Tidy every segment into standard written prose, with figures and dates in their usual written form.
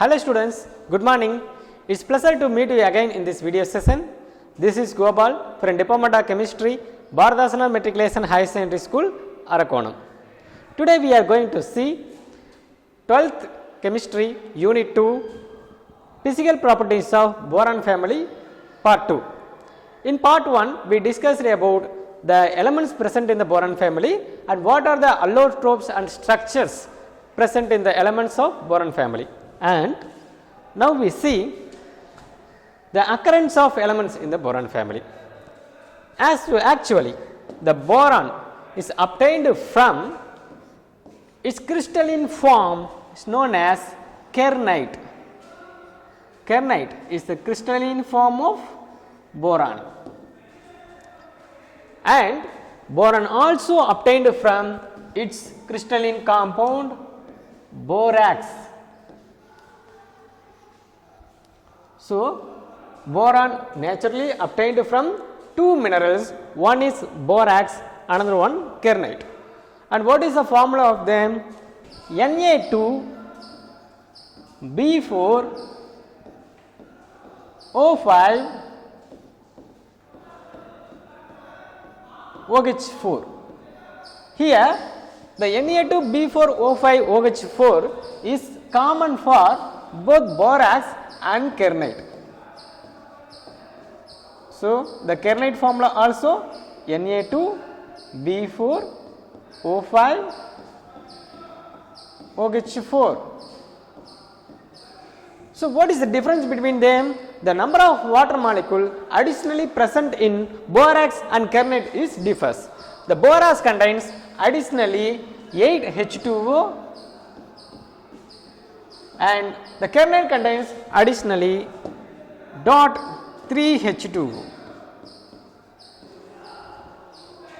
Hello students, good morning. It's pleasure to meet you again in this video session. This is Gopal from Department of Chemistry, Bharadasana Matriculation High Secondary School, Arakonam. Today we are going to see 12th Chemistry Unit 2 Physical Properties of Boron Family Part 2. In Part 1 we discussed about the elements present in the boron family and what are the allotropes and structures present in the elements of boron family. And now we see the occurrence of elements in the boron family. As to actually the boron is obtained from its crystalline form is known as kernite. Kernite is the crystalline form of boron, and boron also obtained from its crystalline compound borax. So, boron naturally obtained from two minerals, one is borax, another one kernite. And what is the formula of them? Na2B4O5 OH4. Here the Na2B4O5 OH4 is common for both borax and kernite. So, the kernite formula also Na2B4O5 OH4. So, what is the difference between them? The number of water molecule additionally present in borax and kernite is differs. The borax contains additionally 8 H2O and the kernite contains additionally 3 H2O.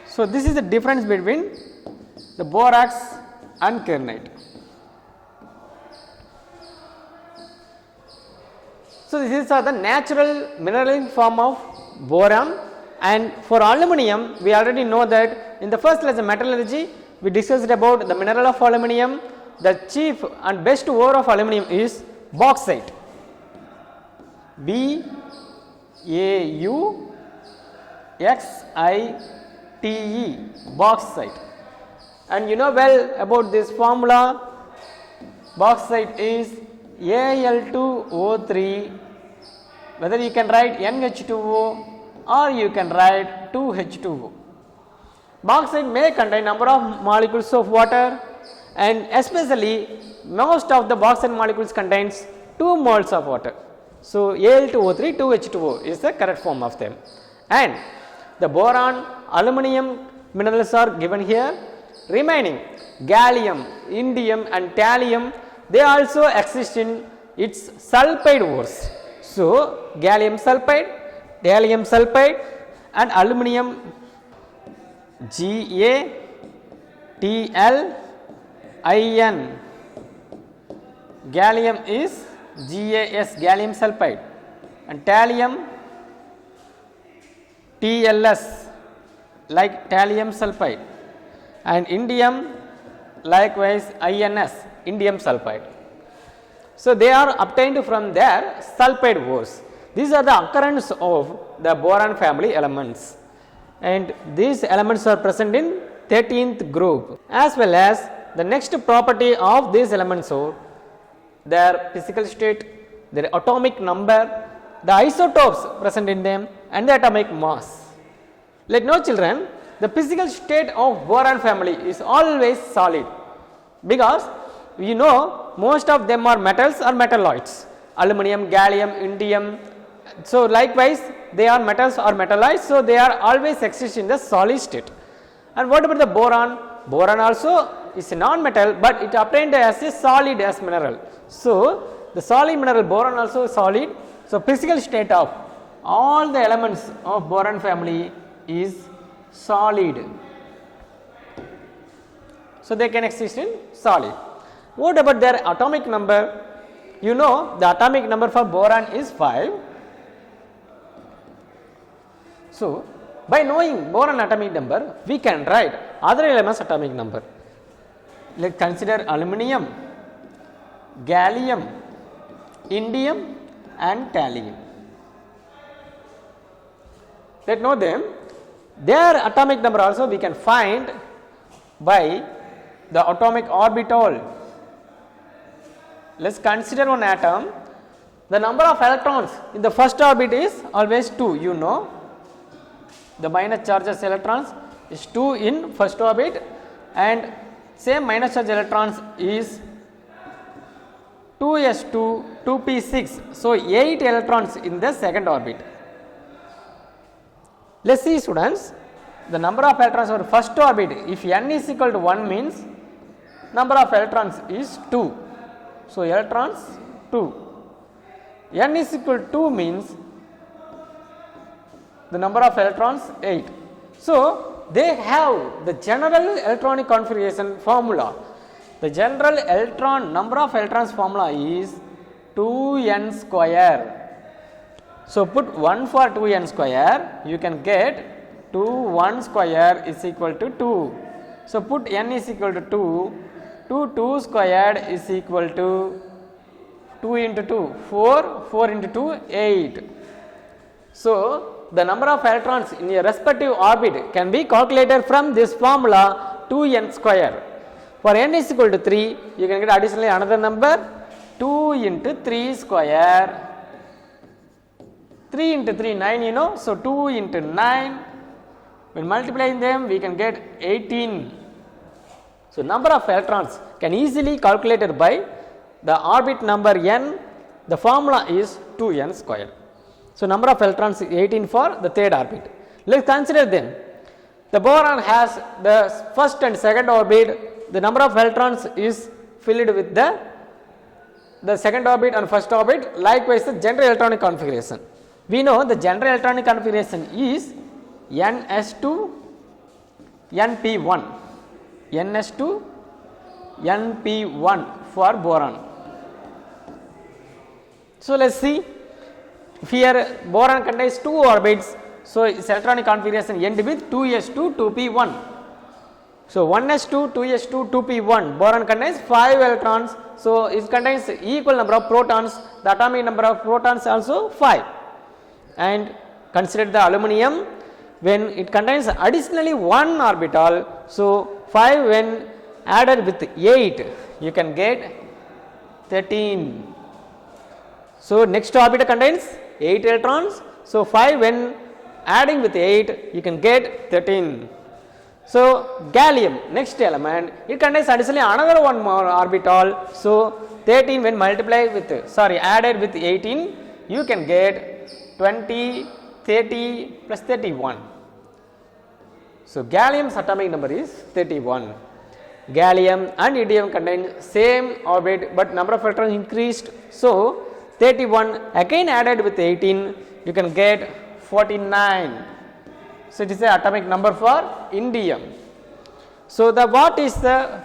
So, this is the difference between the borax and kernite. So, these are the natural mineral form of boron, and for aluminum we already know that in the first lesson metallurgy we discussed about the mineral of aluminum. The chief and best ore of aluminum is bauxite, BAUXITE, bauxite. And you know well about this formula. Bauxite is Al2O3, whether you can write NH2O or you can write 2H2O. Bauxite may contain number of molecules of water, and especially most of the bauxite molecules contains 2 moles of water. So, Al2O3 2H2O is the correct form of them. And the boron, aluminum minerals are given here. Remaining gallium, indium and thallium, they also exist in its sulfide ores. So, gallium sulfide, thallium sulfide and aluminum GaTlIn. Gallium is GaS, gallium sulfide, and thallium TLS, like thallium sulfide, and indium likewise INS, indium sulfide. So, they are obtained from their sulfide ores. These are the occurrence of the boron family elements, and these elements are present in 13th group. As well as the next property of these elements are their physical state, their atomic number, the isotopes present in them and the atomic mass. Let know children, the physical state of boron family is always solid, because you know most of them are metals or metalloids, aluminum, gallium, indium. So, likewise they are metals or metalloids, so they are always exist in the solid state. And what about the boron? Boron also is a non-metal, but it obtained as a solid as mineral. So, the solid mineral boron also is solid. So, physical state of all the elements of boron family is solid. So, they can exist in solid. What about their atomic number? You know the atomic number for boron is 5. So, by knowing boron atomic number, we can write other elements atomic number. Let us consider aluminum, gallium, indium and thallium. Let know them. Their atomic number also we can find by the atomic orbital. Let us consider one atom. The number of electrons in the first orbit is always 2, you know. The minus charges electrons is 2 in first orbit, and same minus charge electrons is 2s2, 2p6. So, 8 electrons in the second orbit. Let us see students, the number of electrons for first orbit, if n is equal to 1 means number of electrons is 2. So, electrons 2. N is equal to 2 means the number of electrons 8. So, they have the general electronic configuration formula. The general number of electrons formula is 2n square. So, put 1 for 2n square, you can get 1 square is equal to 2. So, put n is equal to 2, 2 squared is equal to 2 into 2, 4 into 2, 8. So, the number of electrons in a respective orbit can be calculated from this formula 2n square. For n is equal to 3, you can get additionally another number 2 into 3 square. 3 into 3, 9 you know. So, 2 into 9, when multiplying them we can get 18. So, number of electrons can easily calculated by the orbit number n, the formula is 2n square. So, number of electrons is 18 for the third orbit. Let us consider them. The boron has the first and second orbit, the number of electrons is filled with the second orbit and first orbit, likewise the general electronic configuration. We know the general electronic configuration is ns2 np1, ns2 np1 for boron. So, let us see, if here boron contains 2 orbits, so its electronic configuration end with 2s2 2p1. So, 1s2 2s2 2p1, boron contains 5 electrons, so it contains equal number of protons, the atomic number of protons also 5. And consider the aluminum, when it contains additionally 1 orbital, so 5 when added with 8, you can get 13. So, next orbit contains 8 electrons, so 5 when adding with 8, you can get 13. So, gallium, next element, it contains additionally another 1 more orbital, so 13 when added with 18, you can get 20, 30 plus 31. So, gallium's atomic number is 31. Gallium and indium contain same orbit, but number of electrons increased. So, 31 again added with 18, you can get 49. So, it is the atomic number for indium. So, what is the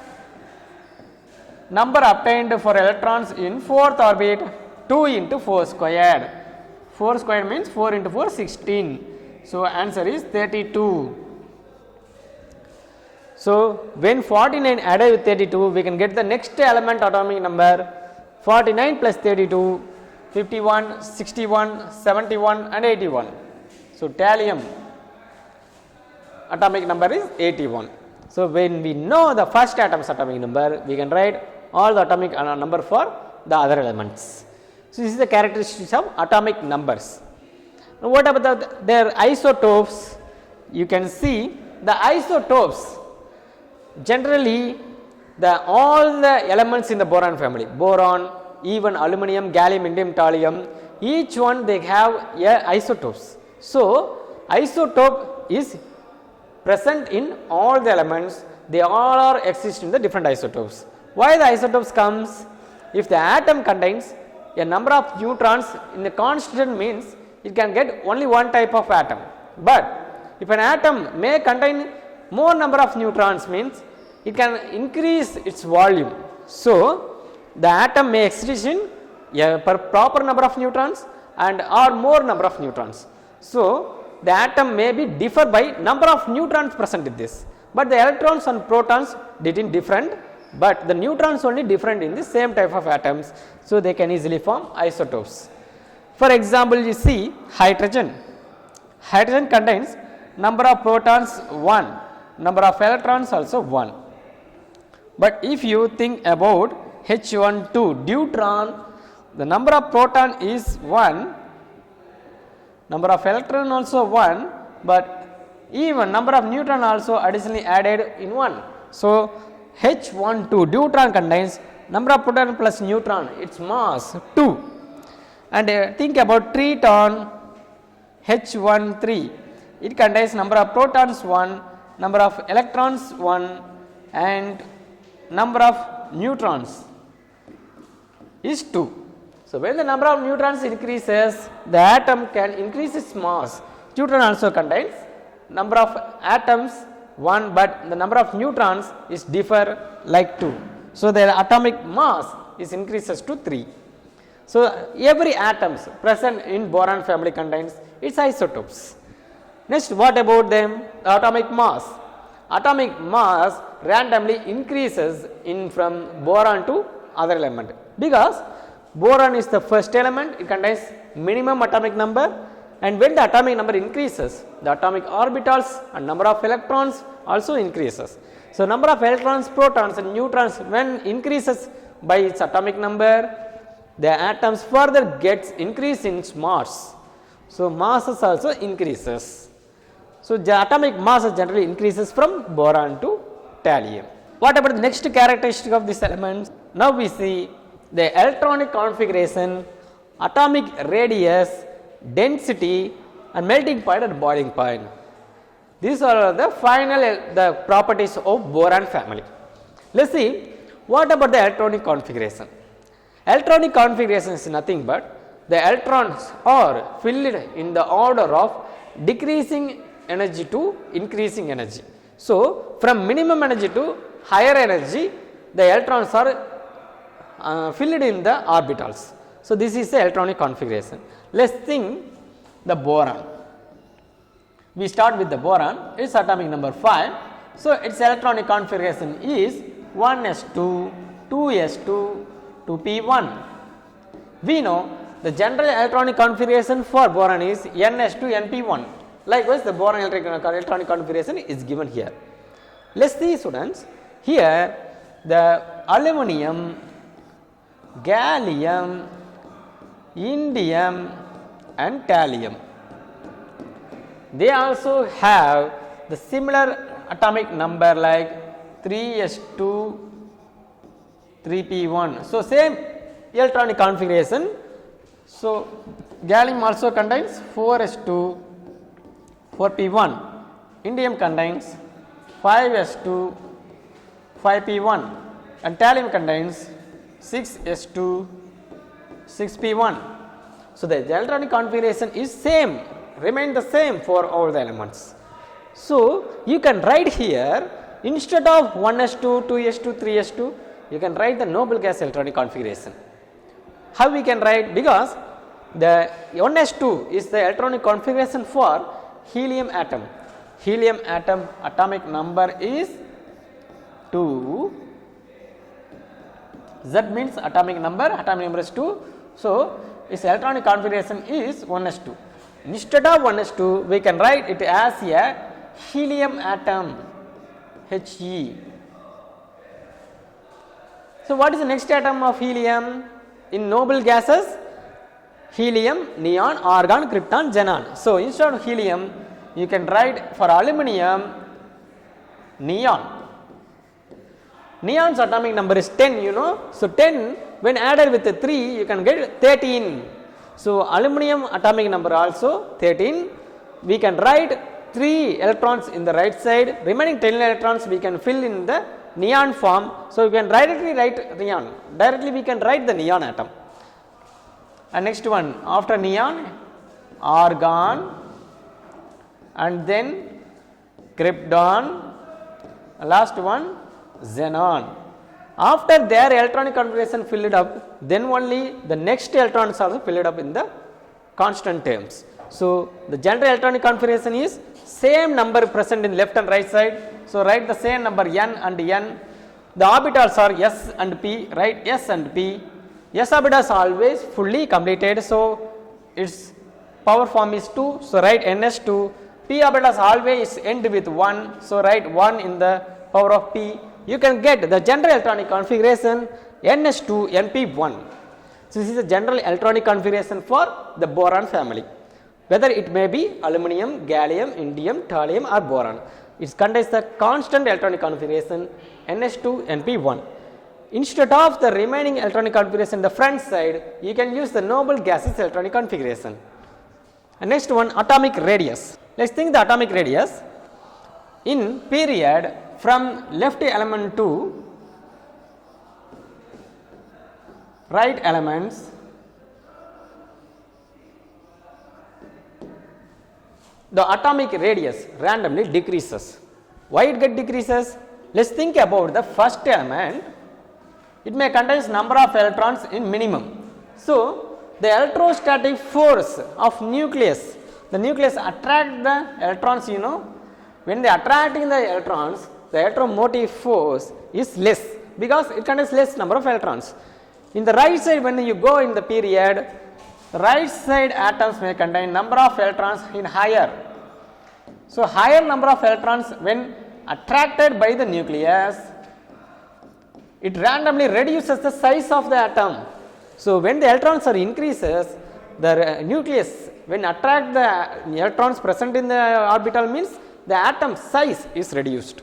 number obtained for electrons in fourth orbit? 2 into 4 squared. 4 squared means 4 into 4, 16. So, answer is 32. So, when 49 added with 32, we can get the next element atomic number 49 plus 32, 51, 61, 71 and 81. So, thallium atomic number is 81. So, when we know the first atom's atomic number, we can write all the atomic number for the other elements. So, this is the characteristics of atomic numbers. Now, what about their isotopes? You can see the isotopes. Generally, all the elements in the boron family, boron, even aluminum, gallium, indium, thallium, each one they have isotopes. So, isotope is present in all the elements, they all are exist in the different isotopes. Why the isotopes comes? If the atom contains a number of neutrons in the constant means it can get only one type of atom, but if an atom may contain more number of neutrons means it can increase its volume. So, the atom may exist in a proper number of neutrons and or more number of neutrons. So, the atom may be differ by number of neutrons present in this, but the electrons and protons did in different but the neutrons only different in the same type of atoms, so they can easily form isotopes. For example, you see hydrogen. Hydrogen contains number of protons 1, number of electrons also 1. But if you think about H12 deuteron, the number of proton is 1, number of electron also 1, but even number of neutron also additionally added in 1. So, H12 deuteron contains number of proton plus neutron, its mass 2. And think about triton H13, it contains number of protons 1, number of electrons 1 and number of neutrons is 2. So, when the number of neutrons increases, the atom can increase its mass. Deuteron also contains number of atoms 1, but the number of neutrons is differ like 2. So, their atomic mass is increases to 3. So, every atoms present in boron family contains its isotopes. Next, what about them? The atomic mass. Atomic mass randomly increases in from boron to other element, because boron is the first element, it contains minimum atomic number, and when the atomic number increases, the atomic orbitals and number of electrons also increases. So, number of electrons, protons and neutrons when increases by its atomic number, the atoms further gets increase in mass. So, masses also increases. So, the atomic mass generally increases from boron to thallium. What about the next characteristic of this element? Now, we see the electronic configuration, atomic radius, density and melting point and boiling point. These are the final the properties of boron family. Let us see what about the electronic configuration. Electronic configuration is nothing but the electrons are filled in the order of decreasing energy to increasing energy. So, from minimum energy to higher energy, the electrons are filled in the orbitals. So, this is the electronic configuration. Let us think the boron. We start with the boron, its atomic number 5. So, its electronic configuration is 1s2, 2s2, 2p1. We know the general electronic configuration for boron is ns2, np1. Likewise, the boron electronic configuration is given here. Let us see students, here the aluminum, gallium, indium and thallium, they also have the similar atomic number like 3s2, 3p1. So, same electronic configuration. So, gallium also contains 4s2, 4p1, indium contains 5s2, 5p1 and thallium contains 6s2, 6p1. So, the electronic configuration is same, remain the same for all the elements. So, you can write here instead of 1s2, 2s2, 3s2, you can write the noble gas electronic configuration. How we can write? Because the 1s2 is the electronic configuration for helium atom. Helium atom atomic number is 2. Z means atomic number is 2. So, its electronic configuration is 1s2. Instead of 1s2, we can write it as a helium atom, He. So, what is the next atom of helium? In noble gases, helium, neon, argon, krypton, xenon. So, instead of helium, you can write for aluminum, neon. Neon's atomic number is 10, you know. So, 10 when added with the 3, you can get 13. So, aluminum atomic number also 13. We can write 3 electrons in the right side, remaining 10 electrons we can fill in the neon form. So, we can directly write neon, directly we can write the neon atom. And next one, after neon, argon and then krypton, last one xenon. After their electronic configuration filled up, then only the next electrons are filled up in the constant terms. So, the general electronic configuration is same number present in left and right side. So, write the same number n and n. the orbitals are s and p, right? S and p. S orbital is always fully completed, so its power form is 2, so write ns2. P orbital is always end with 1, so write 1 in the power of p. You can get the general electronic configuration ns2 np1. So this is the general electronic configuration for the boron family, whether it may be aluminum, gallium, indium, thallium or boron. It contains the constant electronic configuration ns2 np1. Instead of the remaining electronic configuration the front side, you can use the noble gases electronic configuration. And next one, atomic radius. Let us think the atomic radius in period from left element to right elements. The atomic radius randomly decreases. Why it get decreases? Let us think about the first element. It may contain number of electrons in minimum. So, the electrostatic force of nucleus, the nucleus attract the electrons, you know. When they attracting the electrons, the electromotive force is less because it contains less number of electrons. In the right side, when you go in the period, the right side atoms may contain number of electrons in higher. So, higher number of electrons when attracted by the nucleus, it randomly reduces the size of the atom. So, when the electrons are increases, the nucleus when attract the electrons present in the orbital means the atom size is reduced.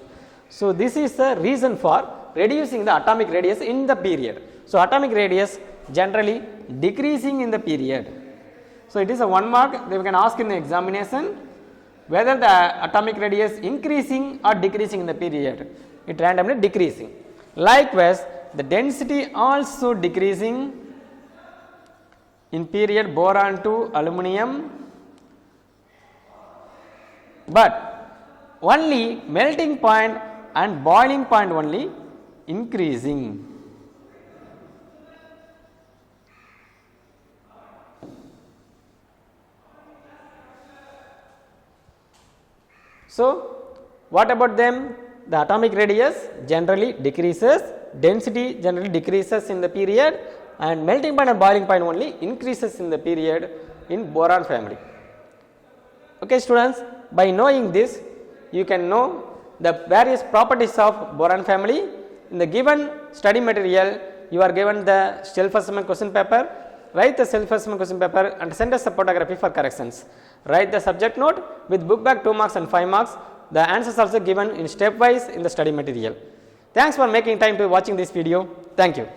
So, this is the reason for reducing the atomic radius in the period. So, atomic radius generally decreasing in the period. So, it is a 1 mark, they can ask in the examination whether the atomic radius increasing or decreasing in the period. It randomly decreasing. Likewise, the density also decreasing in period boron to aluminum, but only melting point and boiling point only increasing. So, what about them? The atomic radius generally decreases, density generally decreases in the period, and melting point and boiling point only increases in the period in boron family. Okay students, by knowing this you can know the various properties of boron family. In the given study material you are given the self-assessment question paper. Write the self-assessment question paper and send us a photography for corrections. Write the subject note with book back 2 marks and 5 marks. The answers also given in stepwise in the study material. Thanks for making time to watching this video. Thank you.